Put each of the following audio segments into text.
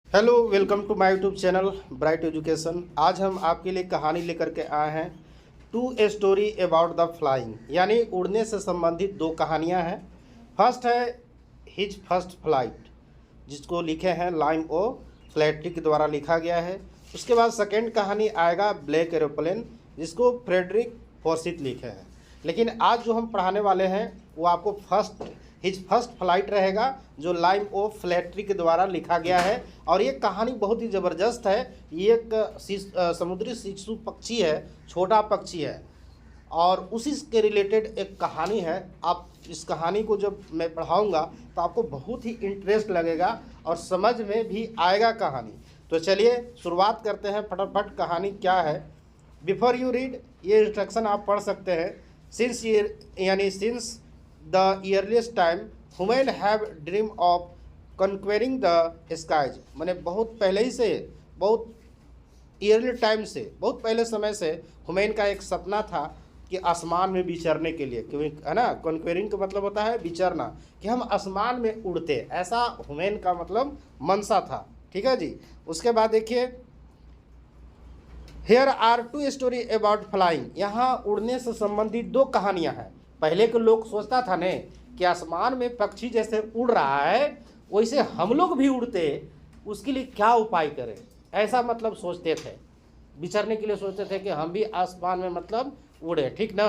Hello, welcome to my YouTube channel bright education. आज हम आपके लिए कहानी लेकर के आए हैं two a story about the flying, यानी उड़ने से संबंधित दो कहानियां हैं। फर्स्ट है हिज फर्स्ट फ्लाइट, जिसको लिखे हैं लाइम ओ फ्लैटरी के द्वारा लिखा गया है। उसके बाद सेकेंड कहानी आएगा ब्लैक एरोप्लेन, जिसको फ्रेडरिक फॉर्सिथ लिखे हैं। लेकिन आज जो हम पढ़ाने वाले हैं वो आपको हिज फर्स्ट फ्लाइट रहेगा, जो लाइम ओ फ्लैटरी के द्वारा लिखा गया है। और ये कहानी बहुत ही ज़बरदस्त है। ये एक समुद्री शिशु पक्षी है, छोटा पक्षी है, और उसी के रिलेटेड एक कहानी है। आप इस कहानी को जब मैं पढ़ाऊँगा तो आपको बहुत ही इंटरेस्ट लगेगा और समझ में भी आएगा कहानी। तो चलिए शुरुआत करते हैं फटाफट। कहानी क्या है, बिफोर यू रीड, ये इंस्ट्रक्शन आप पढ़ सकते हैं। Since the earliest time human have dream of conquering the skies, मैंने बहुत पहले ही से, बहुत ईयरली टाइम से, बहुत पहले समय से हुमैन का एक सपना था कि आसमान में विचरने के लिए, क्योंकि है ना, कॉन्क्वेरिंग का मतलब होता है विचरना, कि हम आसमान में उड़ते, ऐसा हुमैन का मतलब मनसा था। ठीक है जी। उसके बाद देखिए, here are two story about flying, यहाँ उड़ने से संबंधित दो कहानियाँ हैं। पहले के लोग सोचता था ने कि आसमान में पक्षी जैसे उड़ रहा है वैसे हम लोग भी उड़ते, उसके लिए क्या उपाय करें, ऐसा मतलब सोचते थे। विचरने के लिए सोचते थे कि हम भी आसमान में मतलब उड़े, ठीक ना।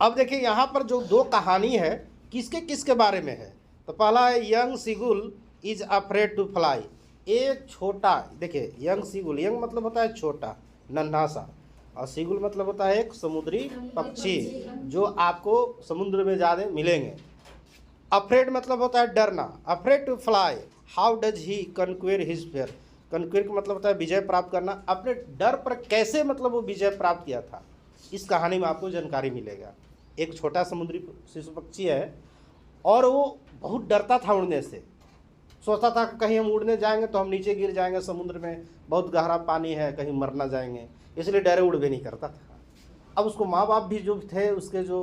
अब देखिए यहाँ पर जो दो कहानी है किसके किसके बारे में है। तो पहला है young seagull is afraid to fly. एक छोटा, देखिए यंग सीगुल, यंग मतलब होता है छोटा, नन्हा सा, और सीगुल मतलब होता है एक समुद्री पक्षी जो आपको समुद्र में ज़्यादा मिलेंगे। अफ्रेड मतलब होता है डरना, afraid to fly, how does he conquer his fear, conquer का मतलब होता है विजय प्राप्त करना। अपने डर पर कैसे मतलब वो विजय प्राप्त किया था, इस कहानी में आपको जानकारी मिलेगा। एक छोटा समुद्री शिशु पक्षी है और वो बहुत डरता था उड़ने से। सोचता था कहीं हम उड़ने जाएंगे तो हम नीचे गिर जाएंगे, समुद्र में बहुत गहरा पानी है, कहीं मर ना जाएंगे, इसलिए डरे उड़ भी नहीं करता था। अब उसको माँ बाप भी जो थे, उसके जो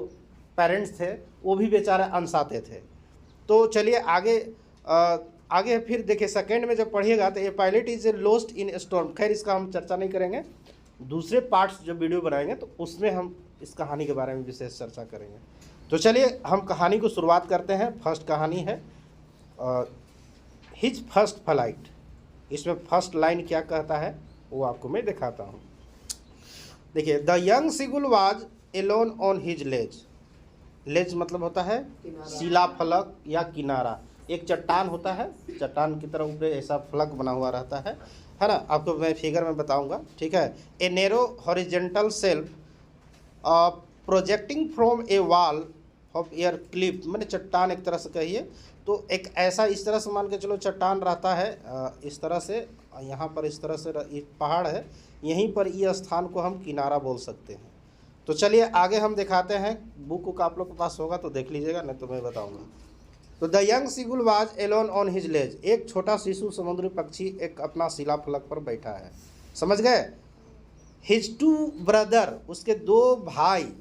पेरेंट्स थे, वो भी बेचारे अनसाते थे। तो चलिए आगे फिर देखिए, सेकेंड में जब पढ़िएगा तो a pilot is a lost in storm. खैर इसका हम चर्चा नहीं करेंगे, दूसरे पार्ट्स जो वीडियो बनाएंगे तो उसमें हम इस कहानी के बारे में विशेष चर्चा करेंगे। तो चलिए हम कहानी को शुरुआत करते हैं। फर्स्ट कहानी है हिज फर्स्ट फ्लाइट। इसमें फर्स्ट लाइन क्या कहता है वो आपको मैं दिखाता हूँ। देखिए, the young seagull was alone on his ledge. Ledge मतलब होता है शिला फलक या किनारा। एक चट्टान होता है, चट्टान की तरह ऊपर ऐसा फलक बना हुआ रहता है ना। आपको मैं फिगर में बताऊंगा, ठीक है। ए narrow horizontal self projecting from A wall of air clip, मैंने चट्टान एक तरह से कहिए तो एक ऐसा, इस तरह से मान के चलो चट्टान रहता है, इस तरह से, यहाँ पर इस तरह से एक पहाड़ है, यहीं पर ये स्थान को हम किनारा बोल सकते हैं। तो चलिए आगे हम दिखाते हैं। बुक आप लोग के पास होगा तो देख लीजिएगा, नहीं तो मैं बताऊंगा। तो the young seagull was alone on his ledge, एक छोटा शिशु समुद्री पक्षी एक अपना शिला फलक पर बैठा है, समझ गए। हिज टू ब्रदर, उसके दो भाई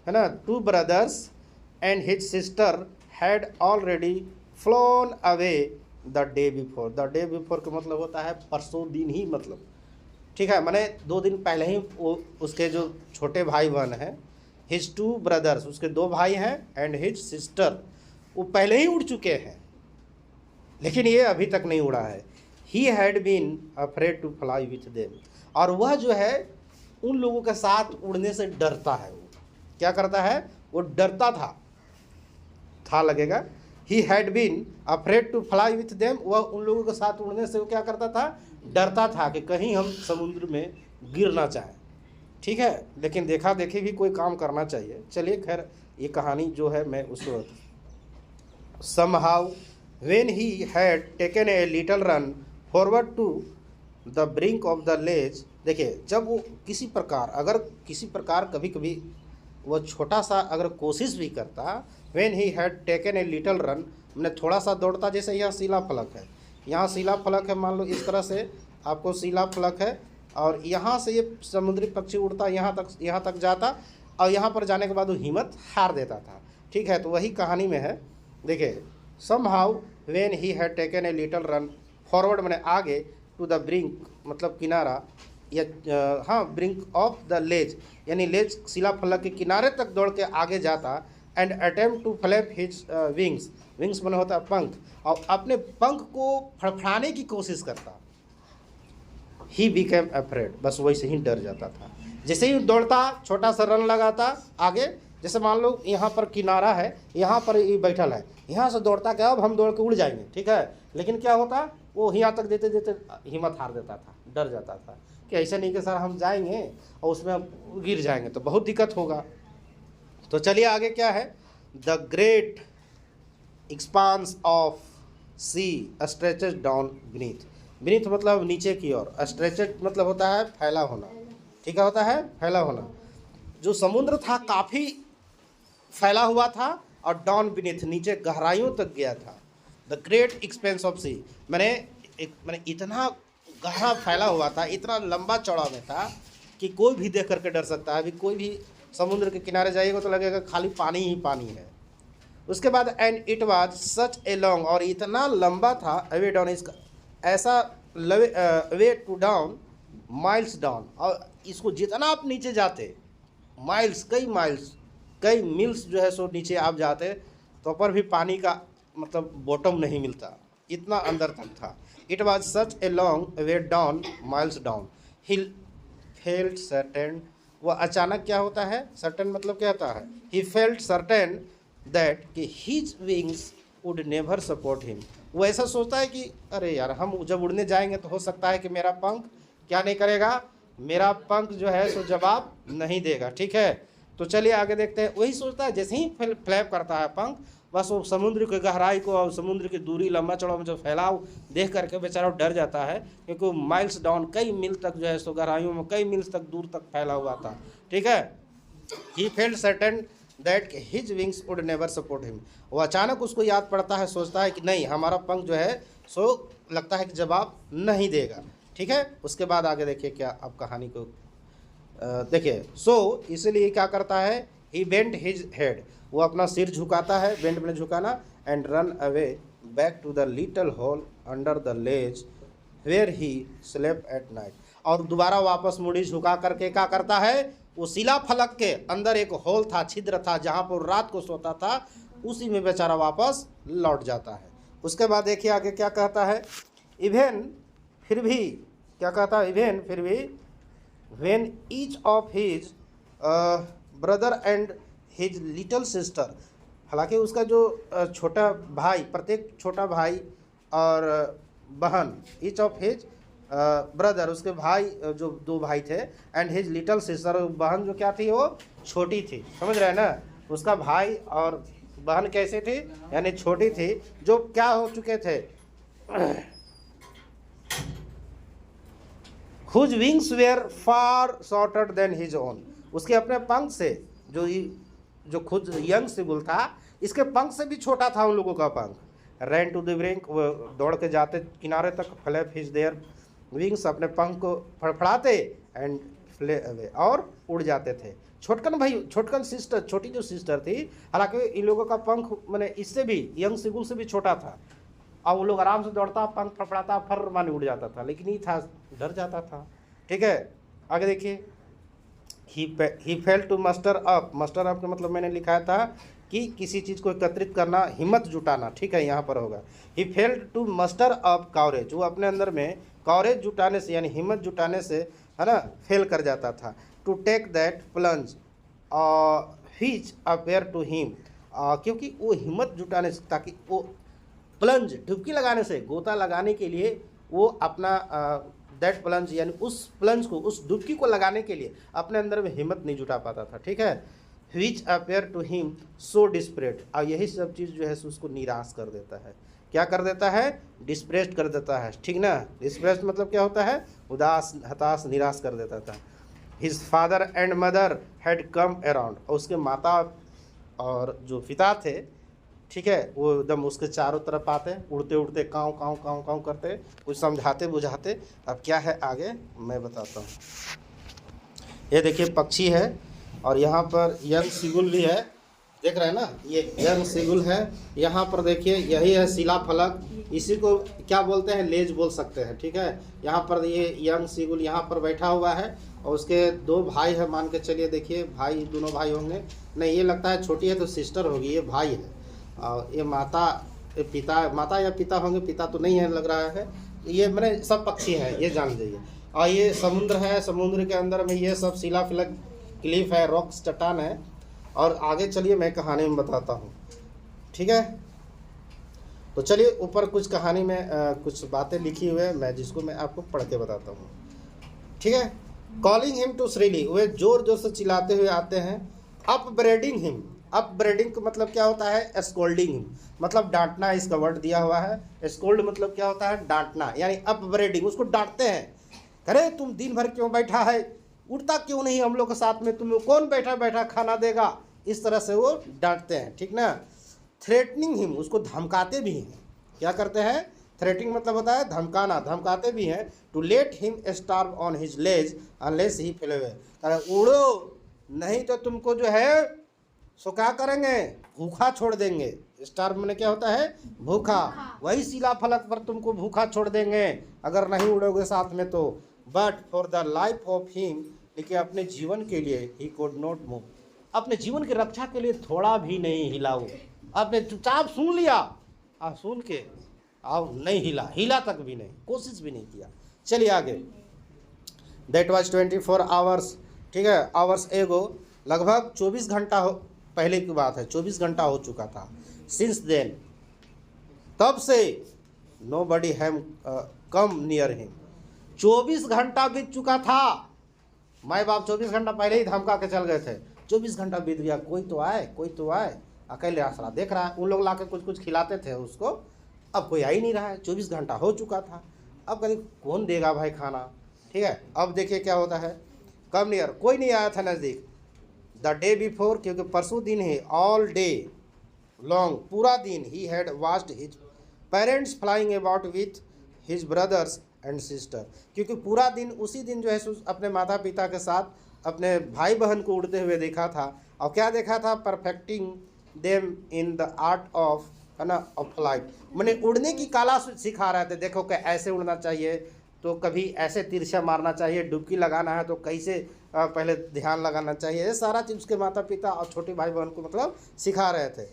है ना, two brothers and his sister had already phloem away the day before. The day before का मतलब होता है परसों दिन ही, मतलब ठीक है, मैंने 2 दिन पहले ही वो उसके जो छोटे भाई बहन हैं, हिज टू ब्रदर्स, उसके 2 भाई हैं, एंड हिज सिस्टर, वो पहले ही उड़ चुके हैं, लेकिन ये अभी तक नहीं उड़ा है। He had been afraid to fly with them, और वह जो है उन लोगों के साथ उड़ने से डरता है। वो क्या करता है, वो डरता था लगेगा। He had been afraid to fly with them, वह उन लोगों के साथ उड़ने से वो क्या करता था, डरता था कि कहीं हम समुद्र में गिर ना चाहें, ठीक है। लेकिन देखा देखी भी कोई काम करना चाहिए। चलिए खैर ये कहानी जो है मैं उसको, somehow when he had taken a little run forward to the brink of the ledge, देखिए जब वो किसी प्रकार, अगर किसी प्रकार कभी कभी वो छोटा सा अगर कोशिश भी करता, when he had taken a little run, मैंने थोड़ा सा दौड़ता, जैसे यहाँ शिला फलक है, यहाँ शिला फलक है, मान लो इस तरह से आपको शिला फलक है, और यहाँ से ये समुद्री पक्षी उड़ता यहाँ तक जाता, और यहाँ पर जाने के बाद वो हिम्मत हार देता था, ठीक है। तो वही कहानी में है, देखिए, somehow when he had taken a little run forward मैंने आगे, टू द ब्रिंक मतलब किनारा, या हाँ ब्रिंक ऑफ द लेज, यानी लेज शिलाफलक के किनारे तक दौड़ के आगे जाता, and attempt to flap his wings, wings मैंने होता है पंख, और अपने पंख को फड़फड़ाने की कोशिश करता। ही बिकेम अफ्रेड, बस वैसे ही डर जाता था। जैसे ही दौड़ता, छोटा सा रन लगाता आगे, जैसे मान लो यहाँ पर किनारा है, यहाँ पर ये बैठल है, यहाँ से दौड़ता क्या अब हम दौड़ के उड़ जाएंगे, ठीक है, लेकिन क्या होता वो यहाँ तक देते देते हिम्मत हार देता था, डर जाता था कि ऐसा नहीं कि सर हम जाएंगे और उसमें गिर जाएंगे तो बहुत दिक्कत होगा। तो चलिए आगे क्या है, the great expanse of sea stretches down beneath, beneath मतलब नीचे की ओर, स्ट्रेचेड मतलब होता है फैला होना, ठीक है, होता है फैला होना। जो समुद्र था काफ़ी फैला हुआ था, और डाउन बीनीथ नीचे गहराइयों तक गया था। द ग्रेट एक्सपेंस ऑफ सी मैंने इतना गहरा फैला हुआ था, इतना लंबा चौड़ा में था कि कोई भी देख करके डर सकता है। अभी कोई भी समुद्र के किनारे जाइएगा तो लगेगा खाली पानी ही पानी है। उसके बाद and it was such a long, और इतना लंबा था, अवे डाउन इसका ऐसा way to down miles down, और इसको जितना आप नीचे जाते माइल्स, कई मील्स जो है सो नीचे आप जाते तो पर भी पानी का मतलब बॉटम नहीं मिलता, इतना अंदर तक था। It was such a long way down miles down, he felt certain, वह अचानक क्या होता है, सर्टेन मतलब क्या होता है, ही फेल्ट सर्टेन दैट कि his wings would never support him, वो ऐसा सोचता है कि अरे यार हम जब उड़ने जाएंगे तो हो सकता है कि मेरा पंख क्या नहीं करेगा, मेरा पंख जो है सो जवाब नहीं देगा, ठीक है। तो चलिए आगे देखते हैं, वही सोचता है जैसे ही फ्लैप करता है पंख, बस वो समुद्र की गहराई को और समुद्र की दूरी लंबा चौड़ा में जो फैलाव देख करके बेचारा डर जाता है, क्योंकि वो माइल्स डाउन कई मील तक जो है सो गहराइयों में कई मील्स तक दूर तक फैला हुआ था, ठीक है। He felt certain that his wings would never support him, वो अचानक उसको याद पड़ता है, सोचता है कि नहीं हमारा पंख जो है सो लगता है कि जवाब नहीं देगा, ठीक है। उसके बाद आगे देखिए क्या अब कहानी को देखिए। सो इसीलिए क्या करता है, ही बेंट हिज हेड, वो अपना सिर झुकाता है, बेंट में झुकाना, and run away back to the little hole under the ledge where he slept at night, और दोबारा वापस मुड़ी झुका करके क्या करता है, वो शिला फलक के अंदर एक होल था, छिद्र था, जहाँ पर रात को सोता था, उसी में बेचारा वापस लौट जाता है। उसके बाद देखिए आगे क्या कहता है, इवेन फिर भी क्या कहता है, इवेन फिर भी when each of his brother and his little sister, हालांकि उसका जो छोटा भाई, प्रत्येक छोटा भाई और बहन, ईच ऑफ हिज ब्रदर उसके भाई जो दो भाई थे, एंड हिज लिटल सिस्टर बहन जो क्या थी वो छोटी थी, समझ रहे हैं ना, उसका भाई और बहन कैसे थी, यानी छोटी थी, जो क्या हो चुके थे, whose wings were far shorter than his own, उसके अपने पंख से जो खुद यंग सिगुल था, इसके पंख से भी छोटा था उन लोगों का पंख। रैन टू द ब्रिंक, वो दौड़ के जाते किनारे तक, फ्लैप हिज देयर विंग्स, अपने पंख को फड़फड़ाते, एंड फ्ले अवे, और उड़ जाते थे। छोटकन सिस्टर, छोटी जो सिस्टर थी, हालांकि इन लोगों का पंख मैंने इससे भी यंग सिगुल से भी छोटा था, और वो लोग आराम से दौड़ता, पंख फड़फड़ाता, फर माने उड़ जाता था, लेकिन ये था डर जाता था, ठीक है। आगे देखिए, he fail to muster up, muster up का मतलब मैंने लिखा था कि किसी चीज़ को एकत्रित करना, हिम्मत जुटाना, ठीक है, यहाँ पर होगा। He fail to muster up courage, वो अपने अंदर में कवरेज जुटाने से यानी हिम्मत जुटाने से, है ना, फेल कर जाता था। To take that plunge which appear to him, क्योंकि वो हिम्मत जुटाने से, ताकि वो प्लंज डुबकी लगाने से, गोता लगाने के लिए वो अपना दैट प्लंज यानी उस प्लंज को, उस डुबकी को लगाने के लिए अपने अंदर में हिम्मत नहीं जुटा पाता था, ठीक है। Which appear to him so desperate, और यही सब चीज़ जो है उसको निराश कर देता है, क्या कर देता है, डिस्प्रेस्ड कर देता है, ठीक ना। डिस्प्रेस्ड मतलब क्या होता है, उदास, हताश, निराश कर देता था। His father and mother had come around, और उसके माता और जो पिता थे, ठीक है, वो एकदम उसके चारों तरफ आते, उड़ते उड़ते काँव काँव काँव काँव करते, कुछ समझाते बुझाते। अब क्या है आगे मैं बताता हूँ। ये देखिए पक्षी है, और यहाँ पर यंग सिगुल भी है, देख रहे हैं ना, ये यंग सीगुल है। यहाँ पर देखिए यही है शिला फलक, इसी को क्या बोलते हैं, लेज बोल सकते हैं। ठीक है, यहाँ पर ये यंग सीगुल यहाँ पर बैठा हुआ है और उसके दो भाई है, मान के चलिए। देखिए भाई, दोनों भाई होंगे, नहीं ये लगता है छोटी है तो सिस्टर होगी, ये भाई है। और ये माता माता या पिता होंगे, पिता तो नहीं है लग रहा है। ये मैंने सब पक्षी हैं, ये जान लीजिए। और ये समुद्र है, समुद्र के अंदर में ये सब शिला फलक क्लिफ है, रॉक्स चट्टान है। और आगे चलिए मैं कहानी में बताता हूँ। ठीक है, तो चलिए ऊपर कुछ कहानी में कुछ बातें लिखी हुई है, मैं जिसको मैं आपको पढ़ के बताता हूँ। ठीक है, कॉलिंग हिम टू श्रीली, वे जोर जोर से चिल्लाते हुए आते हैं। अपब्रेडिंग हिम, अपब्रेडिंग का मतलब क्या होता है, स्कोल्डिंग हिम मतलब डांटना, इसका वर्ड दिया हुआ है। स्कोल्ड मतलब क्या होता है, डांटना, यानी अपब्रेडिंग, उसको डांटते हैं। अरे तुम दिन भर क्यों बैठा है, उठता क्यों नहीं हम लोग के साथ में, तुम्हें कौन बैठा बैठा खाना देगा, इस तरह से वो डांटते हैं। ठीक ना। थ्रेटनिंग हिम, उसको धमकाते भी हैं। क्या करते हैं, थ्रेटनिंग मतलब होता है धमकाना, धमकाते भी हैं। To let him starve on his ledge unless he fell away, उड़ो नहीं तो तुमको जो है सो क्या करेंगे, भूखा छोड़ देंगे। स्टार्व मैंने क्या होता है, भूखा, वही शिला फलक पर तुमको भूखा छोड़ देंगे अगर नहीं उड़ोगे साथ में तो। But for the life of him, लेकिन अपने जीवन के लिए, ही कुड नॉट मूव, अपने जीवन की रक्षा के लिए थोड़ा भी नहीं हिला वो। आपने चुपचाप सुन लिया, सुन के अब नहीं हिला, हिला तक भी नहीं, कोशिश भी नहीं किया। चलिए आगे। दैट वाज 24 आवर्स, ठीक है, आवर्स एगो, लगभग 24 घंटा हो पहले की बात है, 24 घंटा हो चुका था। सिंस देन, तब से, नो बडी हैम कम नियर हिम, 24 घंटा बीत चुका था। माँ बाप 24 घंटा पहले ही धमका के चल गए थे, 24 घंटा बीत गया, कोई तो आए, कोई तो आए। अकेले आसरा देख रहा है, उन लोग लाके कुछ कुछ खिलाते थे उसको, अब कोई आ ही नहीं रहा है, 24 घंटा हो चुका था। अब कहीं कौन देगा भाई खाना। ठीक है, अब देखिए क्या होता है, कम नियर, कोई नहीं आया था नज़दीक। द डे बिफोर, क्योंकि परसों दिन ही, ऑल डे लॉन्ग, पूरा दिन, he had watched his parents flying about with his brothers and sister, क्योंकि पूरा दिन, उसी दिन जो है अपने माता पिता के साथ अपने भाई बहन को उड़ते हुए देखा था। और क्या देखा था, perfecting them in the art of, है ना, ऑफ फ्लाइट, मैंने उड़ने की कला सिखा रहे थे। देखो कि ऐसे उड़ना चाहिए, तो कभी ऐसे तिरछा मारना चाहिए, डुबकी लगाना है तो कैसे पहले ध्यान लगाना चाहिए, ये सारा चीज़ उसके माता पिता और छोटे भाई बहन को मतलब सिखा रहे थे,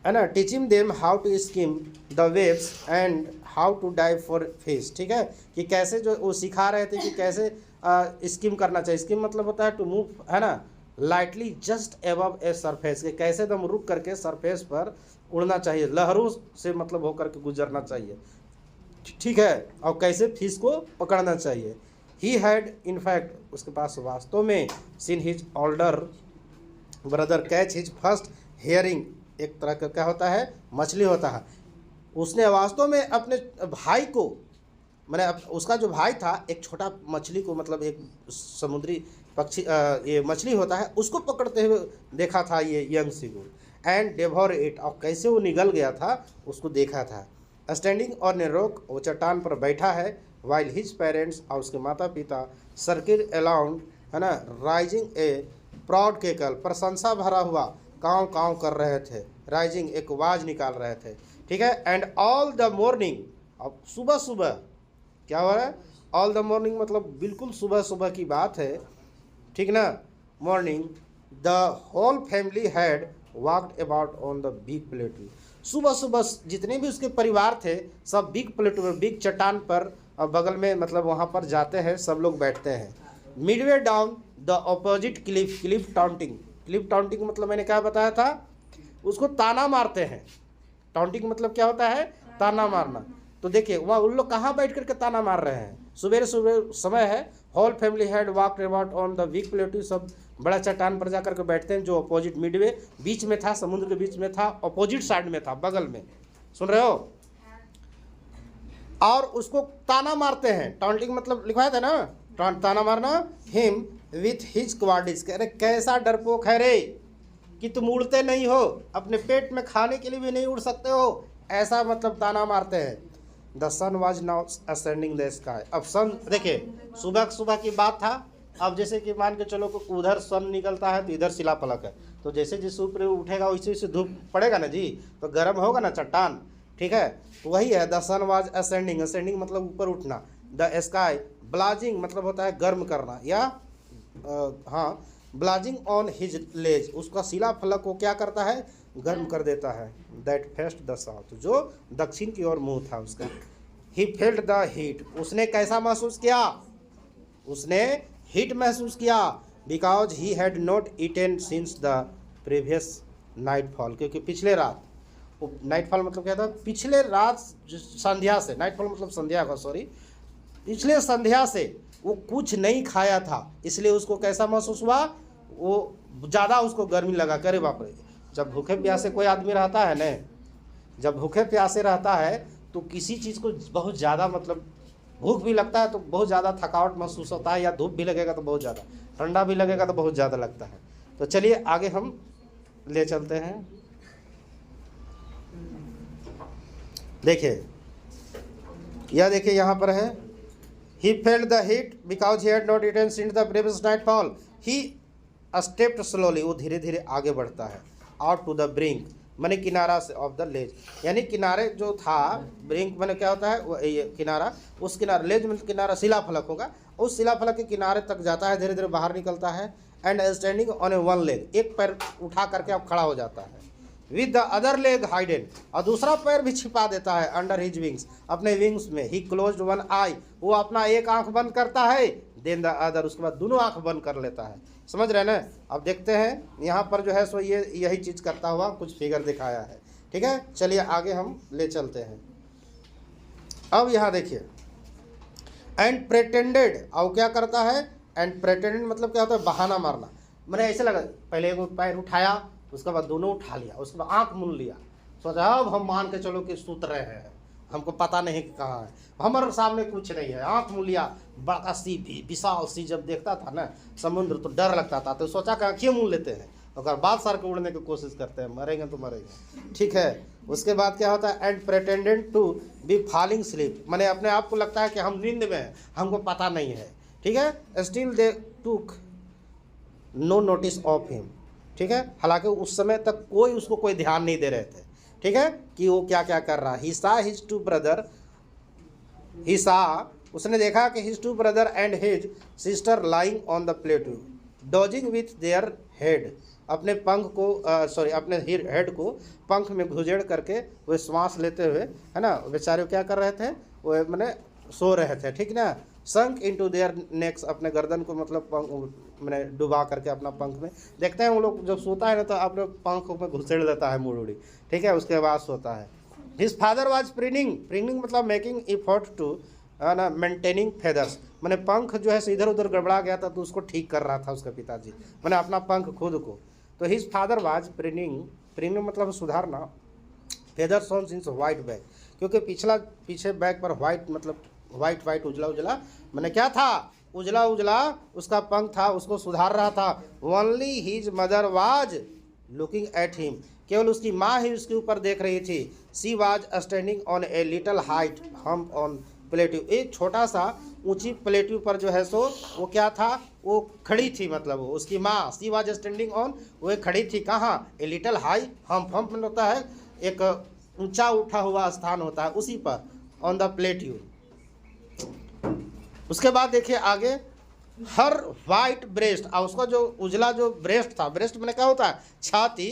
है ना। Teaching them how to skim the waves and how to dive for fish, ठीक है, कि कैसे जो वो सिखा रहे थे कि कैसे स्किम करना चाहिए। स्किम मतलब होता है टू मूव, है ना, lightly just above a surface, के कैसे दम रुक करके सरफेस पर उड़ना चाहिए, लहरों से मतलब होकर के गुजरना चाहिए। ठीक है, और कैसे फिश को पकड़ना चाहिए। ही हैड इनफैक्ट, उसके पास वास्तव में, seen his older brother catch his first hearing, एक तरह का क्या होता है, मछली होता है। उसने वास्तव में अपने भाई को, मैंने उसका जो भाई था, एक छोटा मछली को, मतलब एक समुद्री पक्षी, ये मछली होता है, उसको पकड़ते हुए देखा था ये यंग सीगुल। एंड डेवोर इट, और कैसे वो निगल गया था उसको देखा था। स्टैंडिंग ऑन ए रॉक, वो चट्टान पर बैठा है। वाइल हिज पेरेंट्स, और उसके माता पिता, सर्किल अलाउंड, है ना, राइजिंग ए प्राउड केकल, प्रशंसा भरा हुआ काँव काँव कर रहे थे। राइजिंग, एक आवाज़ निकाल रहे थे। ठीक है, एंड ऑल द मॉर्निंग, अब सुबह सुबह क्या हो रहा है, ऑल द मॉर्निंग मतलब बिल्कुल सुबह सुबह की बात है, ठीक ना। Morning, the whole family had walked about on the big plateau, सुबह सुबह जितने भी उसके परिवार थे सब बिग प्लेटू में, बिग चट्टान पर बगल में, मतलब वहाँ पर जाते हैं, सब लोग बैठते हैं। Midway down the opposite cliff, cliff taunting, cliff taunting मतलब मैंने क्या बताया था, उसको ताना मारते हैं। टाउंटिंग मतलब क्या होता है, ताना मारना। तो देखिए वहाँ उन लोग कहाँ बैठ करके ताना मार रहे हैं, सुबह सुबह समय है। Whole family had walked about on the big plateau, सब बड़ा चट्टान पर जाकर के बैठते हैं, जो अपोजिट, मिडवे बीच में था, समुद्र के बीच में था, अपोजिट साइड में था, बगल में, सुन रहे हो। और उसको ताना मारते हैं, टाउंटिंग मतलब लिखवाया था ना, ताना मारना। हिम विथ हिज क्वाडिस, कह रहे कैसा डरपोक है रे कि तुम उड़ते नहीं हो, अपने पेट में खाने के लिए भी नहीं उड़ सकते हो, ऐसा मतलब ताना मारते हैं। The sun was now ascending the sky, अब सन देखिए सुबह सुबह की बात था, अब जैसे कि मान के चलो कि उधर सन निकलता है तो इधर शिलाफलक है, तो जैसे जिस ऊपर उठेगा वैसे वैसे धूप पड़ेगा ना जी, तो गर्म होगा ना चट्टान, ठीक है। तो वही है, the sun was ascending, ascending मतलब ऊपर उठना, द स्काई ब्लाजिंग मतलब होता है गर्म करना, या हाँ ब्लाजिंग ऑन हिज लेज, उसका शिलाफलक को क्या करता है, गर्म कर देता है। दैट फेस्ट द साउथ, जो दक्षिण की ओर मुंह था उसका। ही फेल्ट द हीट, उसने कैसा महसूस किया, उसने हीट महसूस किया, because he had not eaten since the previous nightfall, क्योंकि पिछले रात, नाइटफॉल मतलब क्या था, पिछले रात संध्या से, नाइटफॉल मतलब संध्या का, सॉरी, पिछले संध्या से वो कुछ नहीं खाया था, इसलिए उसको कैसा महसूस हुआ, वो ज़्यादा उसको गर्मी लगा। करे बाप रे, जब भूखे प्यासे कोई आदमी रहता है न, जब भूखे प्यासे रहता है तो किसी चीज़ को बहुत ज़्यादा मतलब भूख भी लगता है तो बहुत ज़्यादा थकावट महसूस होता है, या धूप भी लगेगा तो बहुत ज़्यादा, ठंडा भी लगेगा तो बहुत ज़्यादा लगता है। तो चलिए आगे हम ले चलते हैं। देखिए यह देखिए यहाँ पर है, he felt the heat because he had not eaten since the previous nightfall, he stepped slowly, वो धीरे धीरे आगे बढ़ता है, आउट टू द ब्रिंक माने किनारा से, ऑफ द लेज, यानी किनारे जो था, ब्रिंक माने क्या होता है, वो ये किनारा, उस किनारे, लेज मतलब किनारा, शिलाफलक होगा, उस शिलाफलक के किनारे तक जाता है, धीरे धीरे बाहर निकलता है। And standing on A one leg, एक पैर उठा करके अब खड़ा हो जाता है। With the other leg hidden, और दूसरा पैर भी छिपा देता है, अंडर हिज विंग्स, अपने विंग्स में। ही क्लोज्ड वन आई, वो अपना एक आंख बंद करता है, देन द अदर, उसके बाद दोनों आंख बंद कर लेता है। समझ रहे हैं ना। अब देखते हैं यहाँ पर जो है सो ये यही चीज़ करता हुआ कुछ फिगर दिखाया है, ठीक है। चलिए आगे हम ले चलते हैं। अब यहाँ देखिए, एंड प्रेटेंडेड, और क्या करता है, एंड प्रेटेंडेड मतलब क्या होता है, बहाना मारना, मैंने ऐसे लगा, पहले एक पैर उठाया, उसके बाद दोनों उठा लिया, उसके बाद आंख मूंद लिया, सोचा अब हम मान के चलो कि सूत रहे हैं, हमको पता नहीं कि कहाँ है, हमारे सामने कुछ नहीं है, आंख मूंद लिया। बड़ा सी भी विशाल सी जब देखता था ना समुद्र तो डर लगता था, तो सोचा कि आँखें मूंद लेते हैं, और बाद सर के उड़ने की कोशिश करते हैं, मरेंगे तो मरेंगे, ठीक है। उसके बाद क्या होता है, and pretended to be falling sleep, मैंने अपने आप को लगता है कि हम नींद में हैं, हमको पता नहीं है, ठीक है। स्टिल दे टूक नो नोटिस ऑफ हिम, ठीक है, हालांकि उस समय तक कोई ध्यान नहीं दे रहे थे, ठीक है, कि वो क्या क्या कर रहा है। ही सा हिज टू ब्रदर, ही सा, उसने देखा कि his two brother and his sister lying on the plateau, dozing with their head, अपने पंख को अपने हेड को पंख में घुसेड़ करके वे श्वास लेते हुए, है ना, बेचारे क्या कर रहे थे, वो मैंने सो रहे थे, ठीक ना। संक इनटू देयर नेक्स, अपने गर्दन को मतलब मैंने डुबा करके अपना पंख में, देखते हैं वो लोग जब सोता है ना तो अपने पंख में घुसेड़ लेता है मुड़ी, ठीक है, उसके बाद सोता है। हिज फादर वाज प्रिनिंग, प्रिनिंग मतलब मेकिंग एफर्ट टू ना मेंटेनिंग फेदर्स, मैंने पंख जो है इधर उधर गड़बड़ा गया था तो उसको ठीक कर रहा था उसका पिताजी, मैंने अपना पंख खुद को। तो हिज फादर वाज प्रिनिंग, प्रिनिंग मतलब सुधारना, feathers on since white bag, क्योंकि पीछे बैग पर वाइट मतलब वाइट उजला उजला, मैंने क्या था, उजला उजला उसका पंख था, उसको सुधार रहा था। Only his mother was looking at him, केवल उसकी माँ ही उसके ऊपर देख रही थी। She was standing on a little height हम ऑन प्लेट्यू, एक छोटा सा ऊंची प्लेट्यू पर जो है सो वो क्या था, वो खड़ी थी, मतलब वो उसकी माँ, सी वाज स्टैंडिंग ऑन, वो खड़ी थी कहाँ, ए लिटल हाई हम होता है एक ऊंचा उठा हुआ स्थान होता है उसी पर, ऑन द प्लेट्यू। उसके बाद देखिए आगे, हर वाइट ब्रेस्ट, और उसका जो उजला जो ब्रेस्ट था, ब्रेस्ट मैंने क्या होता है, छाती,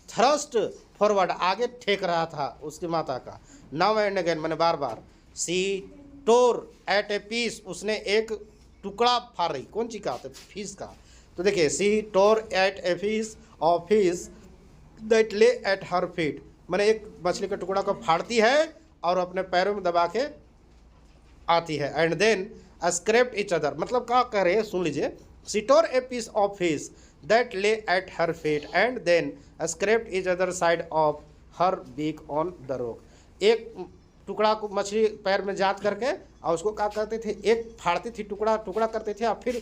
थ्रस्ट फॉरवर्ड, आगे ठेक रहा था उसकी माता का। नाउ एंड अगेन मैंने बार बार, सी टोर एट ए पीस, उसने एक टुकड़ा फाड़ रही, कौन सी का, फिश का। तो देखिए, she tore at a piece of fish that lay at her feet, मैंने एक मछली का टुकड़ा को फाड़ती है और अपने पैरों में दबा के आती है। And then scraped each other, मतलब क्या कह रहे हैं सुन लीजिए, she tore a piece of fish that lay at her feet and then scraped each other side of her beak on the rock, एक टुकड़ा को मछली पैर में जात करके और उसको क्या करते थे, एक फाड़ती थी, टुकड़ा करते थे, और फिर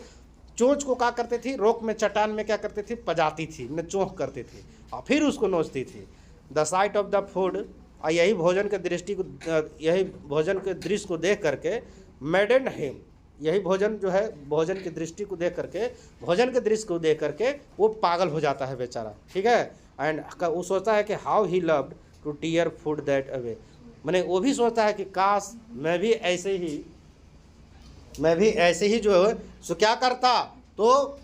चोंच को क्या करते थी, रोक में चट्टान में क्या करते थे, पजाती थी, में चोंक करती थी और फिर उसको नोचती थी। The site of the food, और यही भोजन के दृष्टि को, यही भोजन के दृश्य को देख करके मैडेंड हिम, यही भोजन जो है, भोजन की दृष्टि को देख करके, भोजन के दृश्य को देख करके वो पागल हो जाता है बेचारा, ठीक है। एंड वो सोचता है कि how he loved to tear food that away, मैंने वो भी सोचता है कि काश मैं भी ऐसे ही जो है सो क्या करता, तो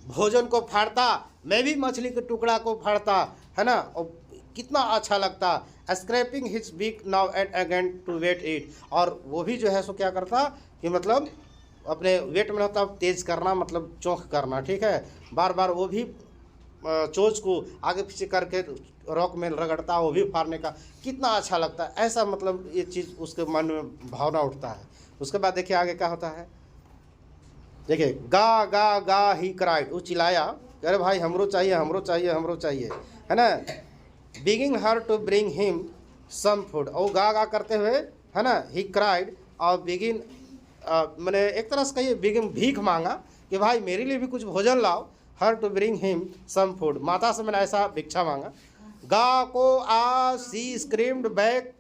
भोजन को फाड़ता, मैं भी मछली के टुकड़ा को फाड़ता, है ना, और कितना अच्छा लगता, scraping his beak now and again to whet it, और वो भी जो है सो क्या करता कि मतलब अपने वेट में होता तेज करना, मतलब चौंक करना, ठीक है, बार बार वो भी चोंच को आगे पीछे करके रॉक में रगड़ता, वो भी फाड़ने का कितना अच्छा लगता है, ऐसा मतलब ये चीज़ उसके मन में भावना उठता है। उसके बाद देखिए आगे क्या होता है, देखिए गा गा गा ही क्राइड, वो चिल्लाया, अरे भाई हमरो चाहिए, हमरो चाहिए, हमरो चाहिए, है ना। Begging her to bring him some food, और गा गा करते हुए, है ना, ही क्राइड, और बिगिन मैंने एक तरह से कहिए बिगिन भीख मांगा कि भाई मेरे लिए भी कुछ भोजन लाओ, her to bring him some food, माता से मैंने ऐसा भिक्षा मांगा। गा को आ सी स्क्रीम्ड बैक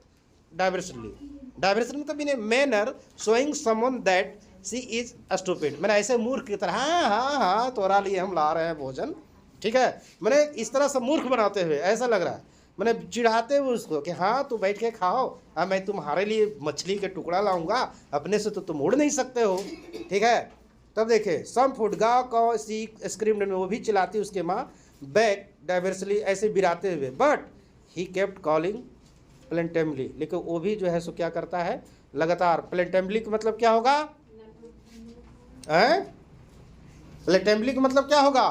डाइवर्सली, डाइवर्सली मतलब in a manner showing someone that she is stupid, मैंने ऐसे मूर्ख की तरह, हाँ तोरा लिए हम ला रहे हैं भोजन, ठीक है, मैंने इस तरह से मूर्ख बनाते हुए ऐसा लग रहा है, मैंने चिढ़ाते हुए उसको कि हाँ तू बैठ के खाओ, मैं तुम्हारे लिए मछली के टुकड़ा लाऊंगा, अपने से तो तुम उड़ नहीं सकते हो, ठीक है। तब देखे सम फूड गा का सी स्क्रीम्ड में, वो भी चिल्लाती उसके माँ, बैक डाइवर्सली ऐसे बिराते हुए, बट ही केप्ट कॉलिंग प्लेंटेमली, लेकिन वो भी जो है सो क्या करता है लगातार, प्लेंटेमली का मतलब क्या होगा, प्लेंटेमली का मतलब क्या होगा,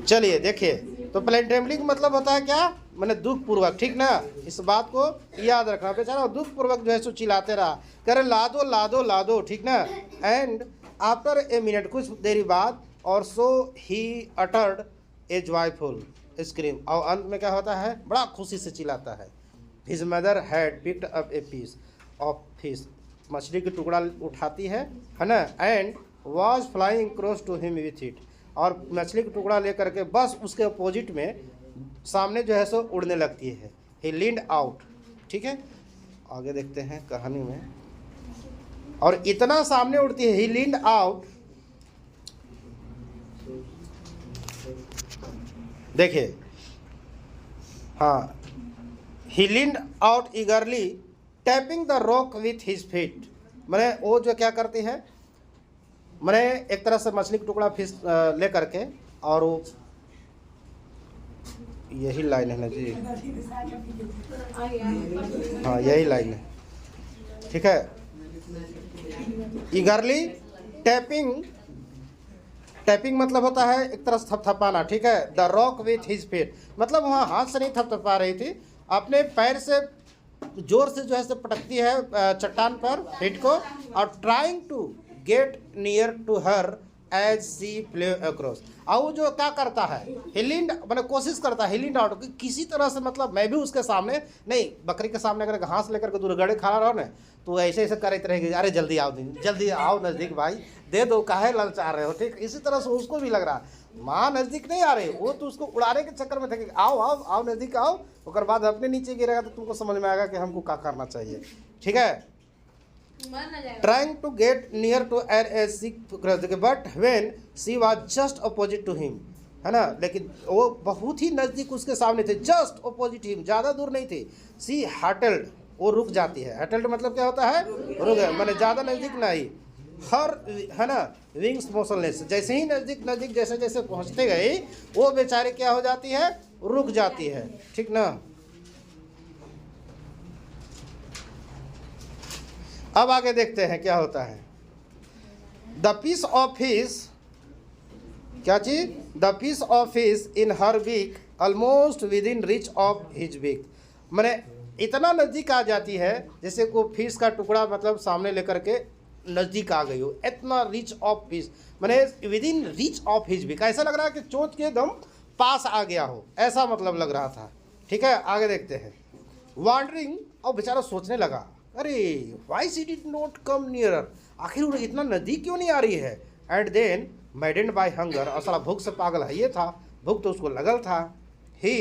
चलिए देखिए, तो प्लेंटेमली का मतलब होता है क्या, मैंने दुख पूर्वक, ठीक ना, इस बात को याद रखना, बेचारा दुख पूर्वक जो है सो चिल्लाते रहा, कह रहे ला दो ला दो ला दो, ठीक ना। एंड आफ्टर ए मिनट, कुछ देरी बाद, और so he uttered a joyful scream, और अंत में क्या होता है, बड़ा खुशी से चिल्लाता है। His mother had picked up a piece of fish, मछली की टुकड़ा उठाती है ना, and was flying across to him with it, और मछली का टुकड़ा लेकर के बस उसके अपोजिट में सामने जो है सो उड़ने लगती है। ही लीन्ड आउट, ठीक है, आगे देखते हैं कहानी में, और इतना सामने उड़ती है, ही लीन्ड आउट, देखिए, हाँ, he leaned out eagerly tapping the rock with his feet, मैंने वो जो क्या करती है, मैंने एक तरह से मछली का टुकड़ा फिश ले करके, और वो यही लाइन है ना जी, हाँ यही लाइन है, ठीक है, ईगरली टैपिंग, टैपिंग मतलब होता है एक तरह से थपथपाना, ठीक है, the rock with his feet, मतलब वहाँ हाथ से नहीं थपथपा रही थी, अपने पैर से जोर से जो है पटकती है चट्टान पर फीट को, और trying to get near to her as she flew across, और वो जो क्या करता है, हिलिंड मैंने कोशिश करता है, हिलिंड आउट, किसी तरह से मतलब मैं भी उसके सामने नहीं, बकरी के सामने अगर घास लेकर के दूर गड़े खड़ा रहो ना, तो ऐसे ऐसे करते रहेगी, अरे जल्दी आओ, जल्दी आओ नज़दीक भाई, दे दो, काहे ललचा रहे हो, ठीक, इसी तरह से उसको भी लग रहा, माँ नज़दीक नहीं आ रही, वो तो उसको उड़ाने के चक्कर में थे, आओ आओ आओ नज़दीक आओ, उसके बाद अपने नीचे गिरेगा तो तुमको समझ में आएगा कि हमको क्या करना चाहिए, ठीक है। Trying to get near to her as she, but when she was just opposite to him, है ना, लेकिन वो बहुत ही नज़दीक उसके सामने थे, जस्ट अपोजिट हिम, ज़्यादा दूर नहीं थे। सी हटल्ड, वो रुक जाती है, हटल्ड मतलब क्या होता है, रुक गया, मैंने ज़्यादा नज़दीक नहीं, हर, है ना, विंग्स मोशनलेस, जैसे ही नज़दीक नज़दीक जैसे जैसे पहुँचते गए, वो बेचारे क्या हो जाती है, रुक जाती है, ठीक ना। अब आगे देखते हैं क्या होता है, द पीस ऑफ फिश, क्या चीज, the piece of fish in her beak almost within reach of his beak, मैंने इतना नज़दीक आ जाती है जैसे को फिश का टुकड़ा मतलब सामने लेकर के नज़दीक आ गई हो, इतना रिच ऑफ फिश, मैंने within reach of his beak, ऐसा लग रहा है कि चोंच के एकदम पास आ गया हो, ऐसा मतलब लग रहा था, ठीक है। आगे देखते हैं, वॉन्डरिंग, और बेचारा सोचने लगा, अरे why she did not come nearer, आखिर वो इतना नज़दीक क्यों नहीं आ रही है। And then maddened by hunger, और साला भूख से पागल है ये था, भूख तो उसको लगल था। ही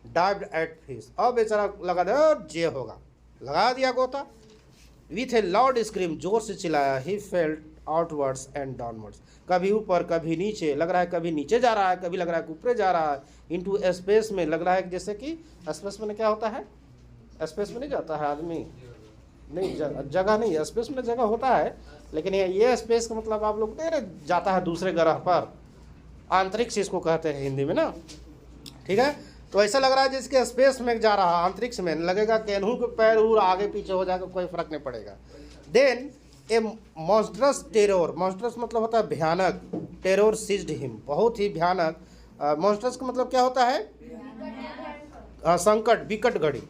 डाइव्ड एट फिश, अब बेचारा लगा दे जे होगा, लगा दिया गोता। विथ ए लाउड स्क्रीम, जोर से चिल्लाया। He felt outwards and downwards, कभी ऊपर कभी नीचे, लग रहा है कभी नीचे जा रहा है, कभी लग रहा है ऊपर जा रहा है। इनटू स्पेस में, लग रहा है जैसे कि स्पेस में क्या होता है, स्पेस में नहीं जाता है आदमी, नहीं जगह नहीं, स्पेस में जगह होता है, लेकिन ये स्पेस का मतलब आप लोग नहीं जाता है दूसरे ग्रह पर, अंतरिक्ष इसको कहते हैं हिंदी में ना, ठीक है। तो ऐसा लग रहा है जिसके स्पेस में जा रहा है, अंतरिक्ष में, लगेगा केनहू के पैर उर आगे पीछे हो जाएगा, कोई फर्क नहीं पड़ेगा। देन ए मॉन्स्ट्रस टेरोर, मॉन्स्ट्रस मतलब होता है भयानक, टेरोर सीज्ड हिम, बहुत ही भयानक। मॉन्स्ट्रस का मतलब क्या होता है, संकट, विकट घड़ी।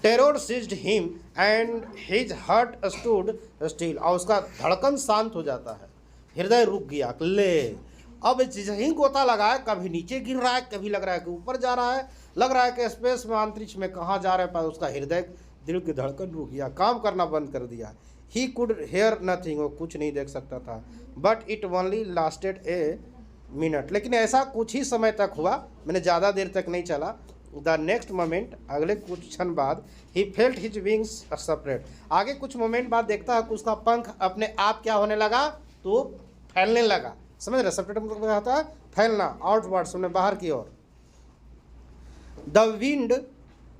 Terror seized him and his heart stood still, और उसका धड़कन शांत हो जाता है, हृदय रुक गया। ले अब ही गोता लगा है, कभी नीचे गिर रहा है, कभी लग रहा है कि ऊपर जा रहा है, लग रहा है कि स्पेस में, अंतरिक्ष में कहाँ जा रहा है, पर उसका हृदय, दिल की धड़कन रुक गया, काम करना बंद कर दिया। ही कुड हेयर नथिंग, वो कुछ नहीं देख सकता था। But it only lasted a minute, लेकिन ऐसा कुछ ही समय तक हुआ, मैंने ज़्यादा देर तक नहीं चला। द नेक्स्ट मोमेंट, अगले कुछ क्षण बाद, he felt his wings separate, आगे कुछ मोमेंट बाद देखता है कि उसका पंख अपने आप क्या होने लगा, तो फैलने लगा। समझ रहे, सेपरेट मतलब क्या होता है, फैलना, आउटवर्ड, सुनने बाहर की ओर। द विंड,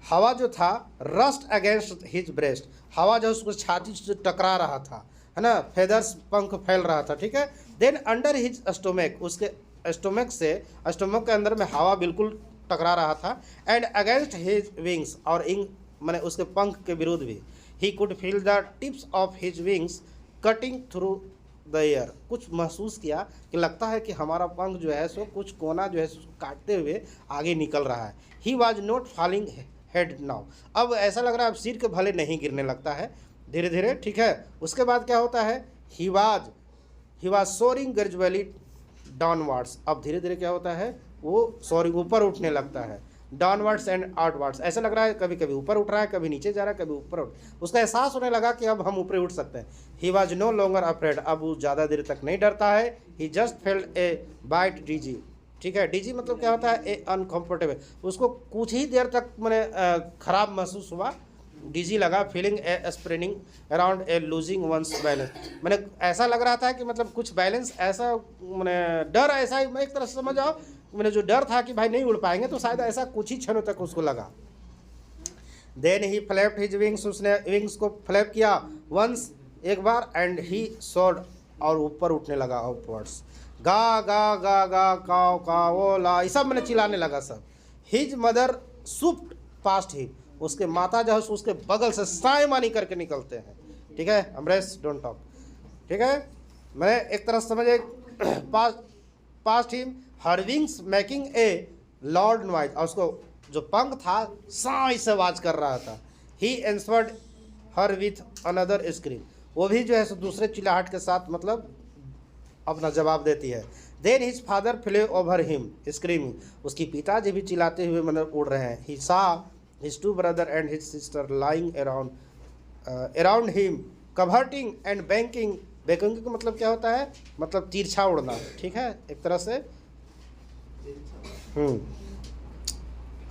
हवा जो था, रस्ट अगेंस्ट हिज ब्रेस्ट, हवा जो उसको छाती से टकरा रहा था, है ना, फेदर्स, पंख फैल रहा था, ठीक है। देन अंडर हिज स्टोमक, उसके स्टोमक से, स्टोमक के अंदर में हवा बिल्कुल टकरा रहा था। एंड अगेंस्ट हिज विंग्स, और इंग मैंने उसके पंख के विरुद्ध भी। He could feel the tips of his wings cutting through the air, कुछ महसूस किया कि लगता है कि हमारा पंख जो है सो कुछ कोना जो है काटते हुए आगे निकल रहा है। He was not falling head now, अब ऐसा लग रहा है अब सिर के भले नहीं गिरने लगता है धीरे धीरे, ठीक है। उसके बाद क्या होता है, he was soaring gradually downwards, अब धीरे धीरे क्या होता है, वो सोरिंग, ऊपर उठने लगता है। डाउनवर्ड्स एंड आउटवर्ड्स, ऐसा लग रहा है कभी कभी ऊपर उठ रहा है, कभी नीचे जा रहा है, कभी ऊपर उठ, उसका एहसास होने लगा कि अब हम ऊपर उठ सकते हैं। He was no longer afraid, अब वो ज़्यादा देर तक नहीं डरता है। He just felt a bit dizzy, ठीक है। डीजी मतलब क्या होता है, ए अनकम्फर्टेबल, उसको कुछ ही देर तक मैंने खराब महसूस हुआ, डीजी लगा। Feeling a spreading around a losing one's balance, मैंने ऐसा लग रहा था कि मतलब कुछ बैलेंस, ऐसा मैंने डर, ऐसा ही मैं एक तरह से समझ आओ, मैंने जो डर था कि भाई नहीं उड़ पाएंगे, तो शायद ऐसा कुछ ही क्षणों तक उसको लगा। Then he flapped his wings, उसने विंग्स को फ्लैप किया वंस, एक बार। एंड ही सोर्ड, और ऊपर उठने लगा अपवर्ड्स। गा गा गा गा काव काव ला, ये सब मैंने चिल्लाने लगा सब। हिज मदर सुप्ड पास्ट ही, उसके माता जो है उसके बगल से साय मानी करके निकलते हैं, ठीक है। अमरेश डोंट टॉक, ठीक है। मैं एक तरह समझे past him, her wings making a loud noise, और उसको जो पंख था साई से आवाज कर रहा था। ही एंसवर्ड हर विथ अनदर स्क्रीम, वो भी जो है दूसरे चिल्लाहट के साथ मतलब अपना जवाब देती है। Then his father Phule over him screaming, उसकी पिताजी भी चिल्लाते हुए मतलब उड़ रहे हैं। He saw his two brother and his sister lying around him curveting and banking, banking का मतलब क्या होता है, मतलब तिरछा उड़ना, ठीक है, एक तरह से।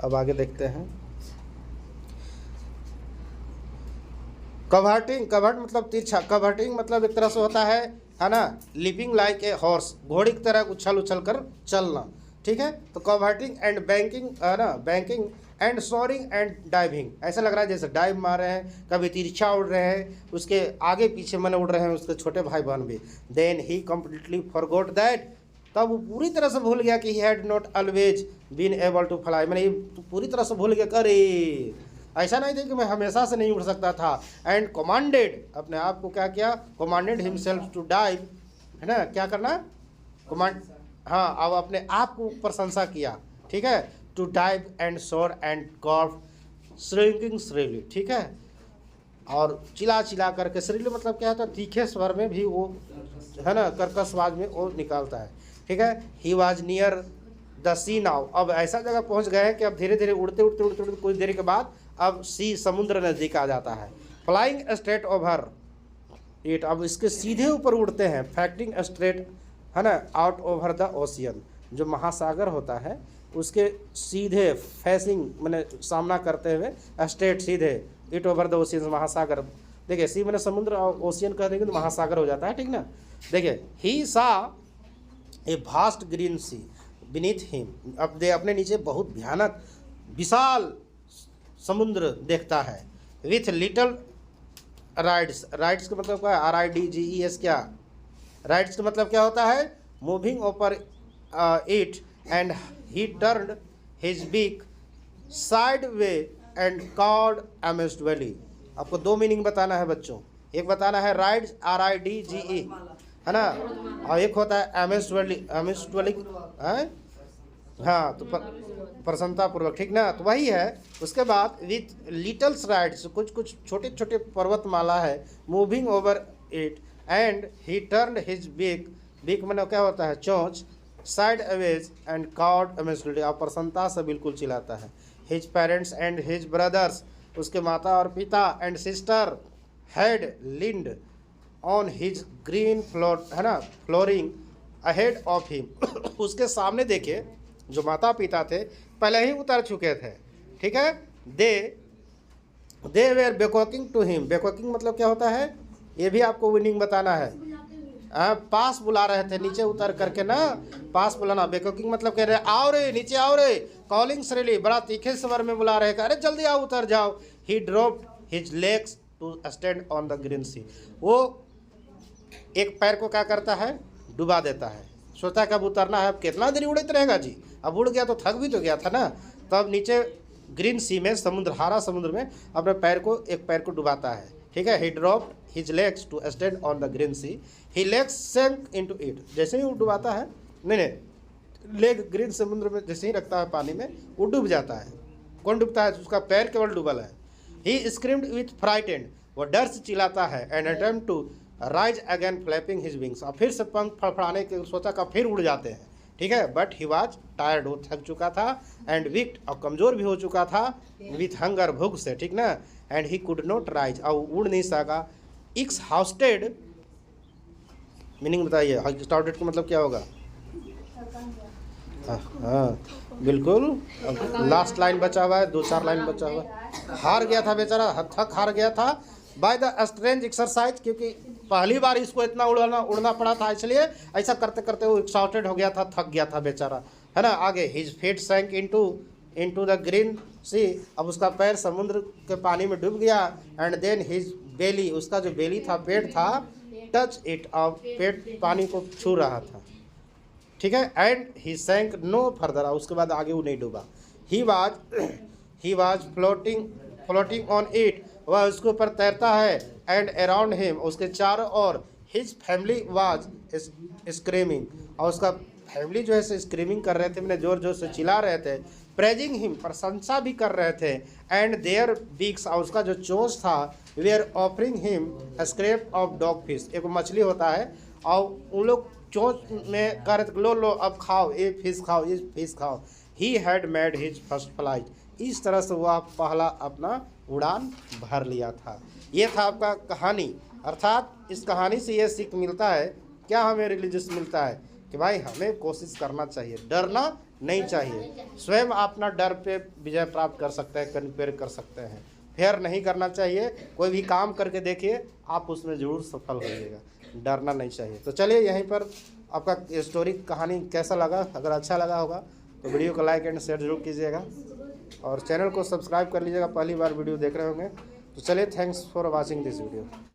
अब आगे देखते हैं। कवर्टिंग, कवर्ट मतलब तिरछा, कवर्टिंग मतलब एक तरह से होता है ना, लिपिंग लाइक ए हॉर्स, घोड़ी की तरह उछल उछल कर चलना, ठीक है। तो कवर्टिंग एंड बैंकिंग, है ना, banking and soaring and diving, ऐसा लग रहा है जैसे डाइव मार रहे हैं, कभी तिरछा उड़ रहे हैं, उसके आगे पीछे मैंने उड़ रहे हैं उसके छोटे भाई बहन भी। Then he completely forgot that, तब वो पूरी तरह से भूल गया कि he had not always been able to fly, मैंने पूरी तरह से भूल गया, अरे ऐसा नहीं था कि मैं हमेशा से नहीं उड़ सकता था। एंड कमांडेड, अपने आप को क्या किया, कमांडेड हिमसेल्फ टू डाइव, है ना, क्या करना, कमांड, हाँ, अब अपने आप को प्रशंसा किया, ठीक है। टू डाइव एंड सोर एंड गॉल्फ श्रिंकिंग श्रीली, ठीक है, और चिल्ला चिल्ला करके, श्रीली मतलब क्या होता है, तीखे स्वर में भी वो, है ना, कर्कश आवाज में वो निकालता है, ठीक है। He was near the sea now, अब ऐसा जगह पहुंच गए हैं कि अब धीरे धीरे उड़ते उड़ते उड़ते उड़ते कुछ देर के बाद अब सी, समुद्र नज़दीक आ जाता है। फ्लाइंग स्ट्रेट ओवर इट, अब इसके सीधे ऊपर उड़ते हैं, फैक्टिंग स्ट्रेट है ना, आउट ओवर द ओशियन, जो महासागर होता है उसके सीधे फेसिंग मैंने सामना करते हुए, स्ट्रेट सीधे, इट ओवर द ओशियन महासागर, देखिए सी मैंने समुद्र और ओशियन कह देंगे तो महासागर हो जाता है, ठीक ना। देखिए ही सा ए भास्ट ग्रीन सी बीनीथ हिम, अब दे अपने नीचे बहुत भयानक विशाल समुद्र देखता है, विथ लिटल राइड्स, राइड्स का मतलब क्या है, RIDGES, क्या राइड्स का मतलब क्या होता है, moving over it and he turned his beak sideways and cawed amusedly. आपको दो मीनिंग बताना है बच्चों, एक बताना है राइड्स RIDGE है ना, और एक होता है अमेज्ड वैली, अमेज्ड वैली है हाँ, तो प्रसन्नता पूर्वक, ठीक ना, तो वही है। उसके बाद विथ लिटल्स राइड्स, कुछ कुछ छोटे छोटे पर्वतमाला है, moving over it and he turned his beak, beak में क्या होता है, चोंच, sideways and cawed amazed, आप प्रसन्नता से बिल्कुल चिल्लाता है। His parents and his brothers, उसके माता और पिता and sister had landed on his green floor है ना, फ्लोरिंग अहेड ऑफ हिम, उसके सामने देखिए जो माता पिता थे पहले ही उतर चुके थे, ठीक है। दे वेर बेकॉकिंग टू हिम, बेकॉकिंग मतलब क्या होता है, ये भी आपको विनिंग बताना है। पास बुला रहे थे, नीचे उतर करके ना पास बुलाना, बेकॉकिंग मतलब कह रहे आओ रे नीचे आओ रे, कॉलिंग श्रेली, बड़ा तीखे स्वर में बुला रहे, अरे जल्दी आओ उतर जाओ। He dropped his legs to stand on the green sea, वो एक पैर को क्या करता है, डुबा देता है, सोचता है कब उतरना है, अब कितना देर उड़ते रहेगा जी, अब उड़ गया तो थक भी तो गया था ना, तब नीचे ग्रीन सी में, समुद्र हरा समुद्र में अपने पैर को, एक पैर को डुबाता है, ठीक है। He dropped his legs to stand on the green sea, he legs sank into it, जैसे ही वो डुबाता है, नहीं लेग ग्रीन समुद्र में जैसे ही रखता है पानी में, वो डूब जाता है। कौन डूबता है, उसका पैर केवल डूबल है। ही स्क्रीम्ड विथ फ्राइटेंड, वो डर से चिल्लाता है, and attempt to rise again flapping his wings, और फिर से पंख फड़फड़ाने के सोचा का फिर उड़ जाते हैं, ठीक है। बट ही वाज टायर्ड, वो थक चुका था, एंड वीक, और कमज़ोर भी हो चुका था, विथ हंगर, भूख से, ठीक ना, and he could not rise, और उड़ नहीं सका। इक्स हाउस्टेड, मीनिंग बताइए, हाउस्टेड का मतलब क्या होगा, हाँ बिल्कुल, लास्ट लाइन बचा हुआ है, 2-4 लाइन बचा हुआ है। हार गया था बेचारा, थक हार गया था बाय द स्ट्रेंज एक्सरसाइज, क्योंकि पहली बार इसको इतना उड़ना पड़ा था, इसलिए ऐसा करते करते वो एक्साउटेड हो गया था, थक गया था बेचारा, है ना। आगे his feet sank into the green sea, अब उसका पैर समुद्र के पानी में डूब गया, एंड देन हिज बेली, उसका जो बेली था, पेट था, टच इट, अब पेट पानी को छू रहा था, ठीक है। एंड ही सैंक नो फर्दर, उसके बाद आगे वो नहीं डूबा। He was floating on it, वह उसके ऊपर तैरता है, एंड अराउंड हिम, उसके चारों ओर, हिज फैमिली वाज स्क्रीमिंग, और उसका फैमिली जो है स्क्रीमिंग कर रहे थे, मैंने जोर जोर से चिल्ला रहे थे, प्रेजिंग हिम, प्रशंसा भी कर रहे थे, एंड देयर बीक्स, और उसका जो चोंच था, they are offering him scrap of dog fish, एक मछली होता है, और उन लोग चोंच में कर लो अब खाओ, ये फिश खाओ, ये फिश खाओ। He had made his first flight, इस तरह से वह पहला अपना उड़ान भर लिया था। ये था आपका कहानी, अर्थात इस कहानी से ये सीख मिलता है, क्या हमें रिलीजियस मिलता है, कि भाई हमें कोशिश करना चाहिए, डरना नहीं चाहिए, स्वयं अपना डर पे विजय प्राप्त कर सकते हैं, कन्पेयर कर सकते हैं, फेयर नहीं करना चाहिए। कोई भी काम करके देखिए, आप उसमें ज़रूर सफल होइएगा, डरना नहीं चाहिए। तो चलिए यहीं पर आपका स्टोरी कहानी कैसा लगा, अगर अच्छा लगा होगा तो वीडियो को लाइक एंड शेयर जरूर कीजिएगा, और चैनल को सब्सक्राइब कर लीजिएगा, पहली बार वीडियो देख रहे होंगे। तो चलिए, thanks for watching this video.